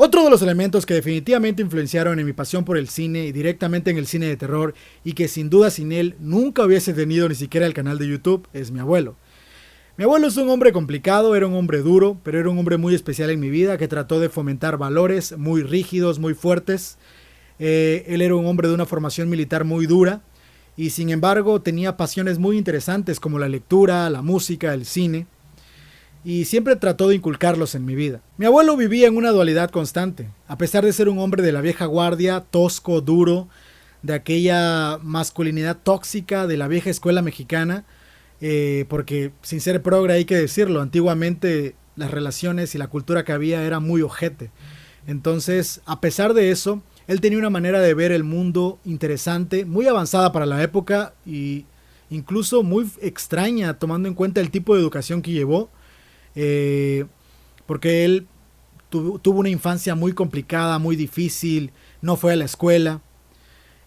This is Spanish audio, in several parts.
Otro de los elementos que definitivamente influenciaron en mi pasión por el cine y directamente en el cine de terror y que sin duda sin él nunca hubiese tenido ni siquiera el canal de YouTube es mi abuelo. Mi abuelo es un hombre complicado, era un hombre duro, pero era un hombre muy especial en mi vida que trató de fomentar valores muy rígidos, muy fuertes. Él era un hombre de una formación militar muy dura y sin embargo tenía pasiones muy interesantes como la lectura, la música, el cine y siempre trató de inculcarlos en mi vida. Mi abuelo vivía en una dualidad constante, a pesar de ser un hombre de la vieja guardia, tosco, duro, de aquella masculinidad tóxica de la vieja escuela mexicana. Porque sin ser progre hay que decirlo, antiguamente las relaciones y la cultura que había era muy ojete. Entonces, a pesar de eso, él tenía una manera de ver el mundo interesante, muy avanzada para la época y incluso muy extraña tomando en cuenta el tipo de educación que llevó, porque él tuvo una infancia muy complicada, muy difícil, no fue a la escuela.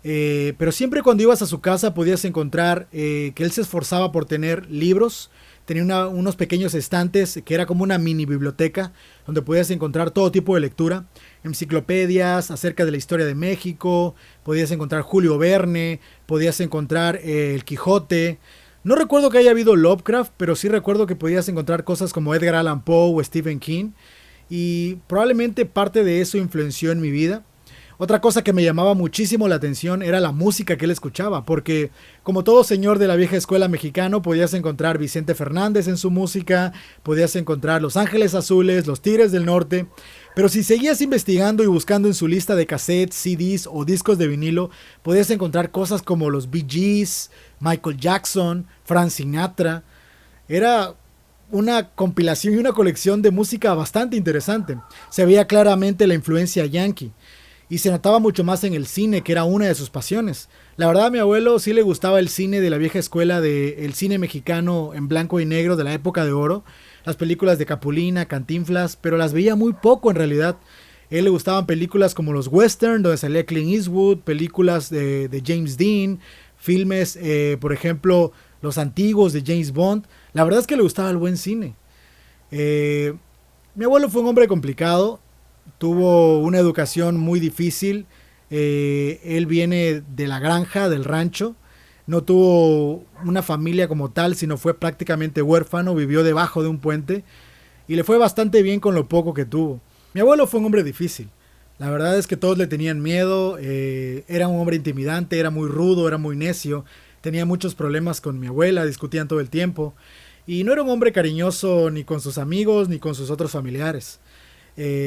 Pero siempre cuando ibas a su casa podías encontrar que él se esforzaba por tener libros. Tenía unos pequeños estantes que era como una mini biblioteca donde podías encontrar todo tipo de lectura, enciclopedias acerca de la historia de México, podías encontrar Julio Verne, podías encontrar el Quijote. No recuerdo que haya habido Lovecraft, pero sí recuerdo que podías encontrar cosas como Edgar Allan Poe o Stephen King y probablemente parte de eso influenció en mi vida. Otra cosa que me llamaba muchísimo la atención era la música que él escuchaba, porque como todo señor de la vieja escuela mexicano, podías encontrar Vicente Fernández en su música, podías encontrar Los Ángeles Azules, Los Tigres del Norte, pero si seguías investigando y buscando en su lista de cassettes, CDs o discos de vinilo, podías encontrar cosas como los Bee Gees, Michael Jackson, Frank Sinatra. Era una compilación y una colección de música bastante interesante. Se veía claramente la influencia yankee. Y se notaba mucho más en el cine, que era una de sus pasiones. La verdad, a mi abuelo sí le gustaba el cine de la vieja escuela, del cine mexicano en blanco y negro de la época de oro. Las películas de Capulina, Cantinflas, pero las veía muy poco en realidad. A él le gustaban películas como los western, donde salía Clint Eastwood, películas de James Dean, filmes, por ejemplo, los antiguos de James Bond. La verdad es que le gustaba el buen cine. Mi abuelo fue un hombre complicado. Tuvo una educación muy difícil. Él viene de la granja, del rancho. No tuvo una familia como tal, sino fue prácticamente huérfano. Vivió debajo de un puente. Y le fue bastante bien con lo poco que tuvo. Mi abuelo fue un hombre difícil. La verdad es que todos le tenían miedo. Era un hombre intimidante, era muy rudo, era muy necio. Tenía muchos problemas con mi abuela, discutían todo el tiempo. Y no era un hombre cariñoso ni con sus amigos ni con sus otros familiares.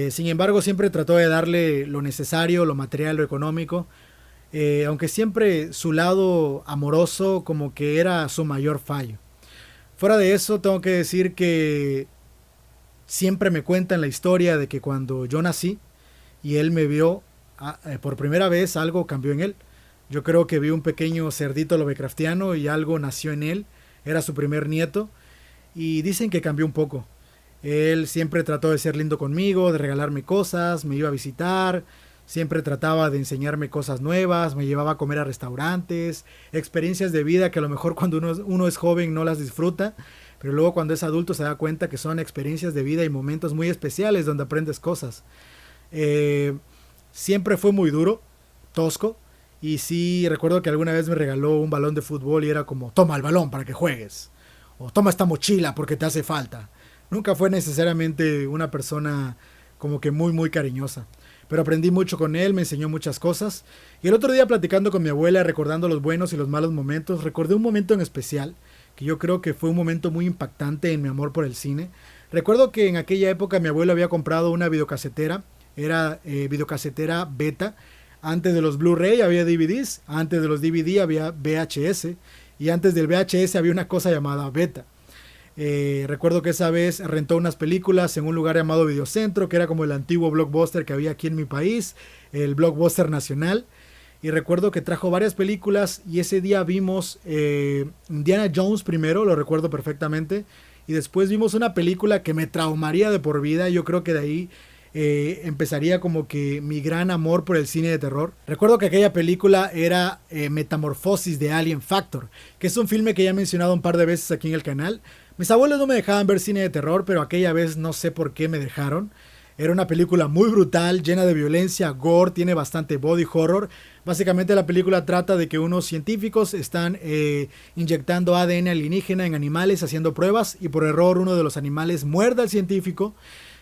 Sin embargo, siempre trató de darle lo necesario, lo material, lo económico, aunque siempre su lado amoroso como que era su mayor fallo. Fuera de eso, tengo que decir que siempre me cuentan la historia de que cuando yo nací y él me vio por primera vez, algo cambió en él. Yo creo que vi un pequeño cerdito lovecraftiano y algo nació en él. Era su primer nieto y dicen que cambió un poco. Él siempre trató de ser lindo conmigo, de regalarme cosas, me iba a visitar, siempre trataba de enseñarme cosas nuevas, me llevaba a comer a restaurantes, experiencias de vida que a lo mejor cuando uno es joven no las disfruta, pero luego cuando es adulto se da cuenta que son experiencias de vida y momentos muy especiales donde aprendes cosas. Siempre fue muy duro, tosco, y sí recuerdo que alguna vez me regaló un balón de fútbol y era como, toma el balón para que juegues, o toma esta mochila porque te hace falta. Nunca fue necesariamente una persona como que muy muy cariñosa. Pero aprendí mucho con él, me enseñó muchas cosas. Y el otro día platicando con mi abuela, recordando los buenos y los malos momentos, recordé un momento en especial, que yo creo que fue un momento muy impactante en mi amor por el cine. Recuerdo que en aquella época mi abuelo había comprado una videocasetera, era videocasetera beta. Antes de los Blu-ray había DVDs, antes de los DVD había VHS, y antes del VHS había una cosa llamada beta. Recuerdo que esa vez rentó unas películas en un lugar llamado Videocentro, que era como el antiguo Blockbuster que había aquí en mi país, el Blockbuster Nacional. Y recuerdo que trajo varias películas y ese día vimos Indiana Jones primero, lo recuerdo perfectamente. Y después vimos una película que me traumaría de por vida. Yo creo que de ahí empezaría como que mi gran amor por el cine de terror. Recuerdo que aquella película era Metamorfosis de Alien Factor, que es un filme que ya he mencionado un par de veces aquí en el canal. Mis abuelos no me dejaban ver cine de terror, pero aquella vez no sé por qué me dejaron. Era una película muy brutal, llena de violencia, gore, tiene bastante body horror. Básicamente la película trata de que unos científicos están inyectando ADN alienígena en animales haciendo pruebas y por error uno de los animales muerde al científico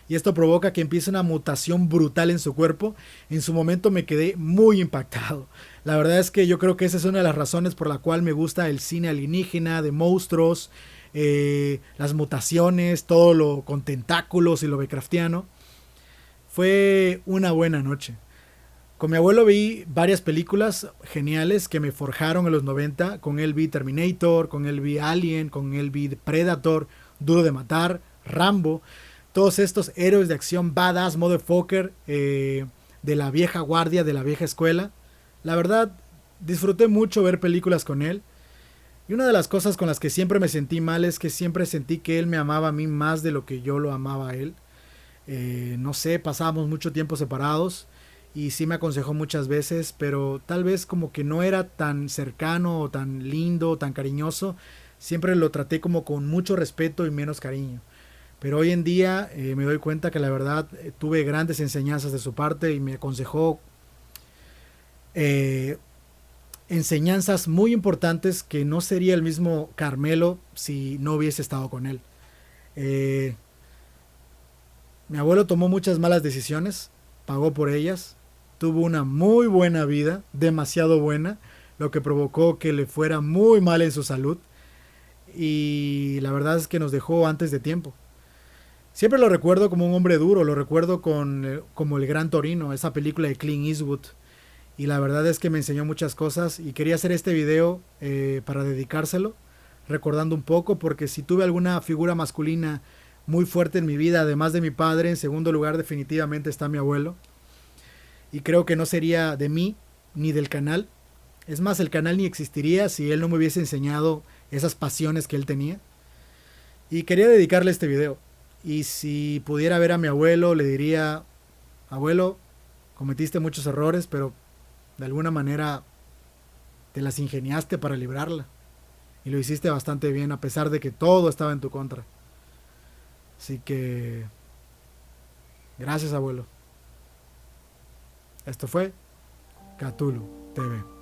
y esto provoca que empiece una mutación brutal en su cuerpo. En su momento me quedé muy impactado. La verdad es que yo creo que esa es una de las razones por la cual me gusta el cine alienígena, de monstruos, las mutaciones, todo lo con tentáculos y lo Lovecraftiano. Fue una buena noche. Con mi abuelo vi varias películas geniales que me forjaron en los 90. Con él vi Terminator, con él vi Alien, con él vi Predator, Duro de Matar, Rambo. Todos estos héroes de acción badass, motherfucker, de la vieja guardia, de la vieja escuela. La verdad, disfruté mucho ver películas con él. Y una de las cosas con las que siempre me sentí mal es que siempre sentí que él me amaba a mí más de lo que yo lo amaba a él. No sé, pasábamos mucho tiempo separados y sí me aconsejó muchas veces, pero tal vez como que no era tan cercano o tan lindo, tan cariñoso. Siempre lo traté como con mucho respeto y menos cariño. Pero hoy en día me doy cuenta que la verdad tuve grandes enseñanzas de su parte y me aconsejó eh, enseñanzas muy importantes que no sería el mismo Carmelo si no hubiese estado con él. Eh, Mi abuelo tomó muchas malas decisiones, pagó por ellas, tuvo una muy buena vida, demasiado buena, lo que provocó que le fuera muy mal en su salud y la verdad es que nos dejó antes de tiempo. Siempre lo recuerdo como un hombre duro, lo recuerdo como el Gran Torino, esa película de Clint Eastwood. Y la verdad es que me enseñó muchas cosas y quería hacer este video para dedicárselo, recordando un poco, porque si tuve alguna figura masculina muy fuerte en mi vida, además de mi padre, en segundo lugar definitivamente está mi abuelo. Y creo que no sería de mí ni del canal. Es más, el canal ni existiría si él no me hubiese enseñado esas pasiones que él tenía. Y quería dedicarle este video. Y si pudiera ver a mi abuelo, le diría, abuelo, cometiste muchos errores, pero de alguna manera te las ingeniaste para librarla. Y lo hiciste bastante bien, a pesar de que todo estaba en tu contra. Así que, gracias abuelo. Esto fue Cthulhu TV.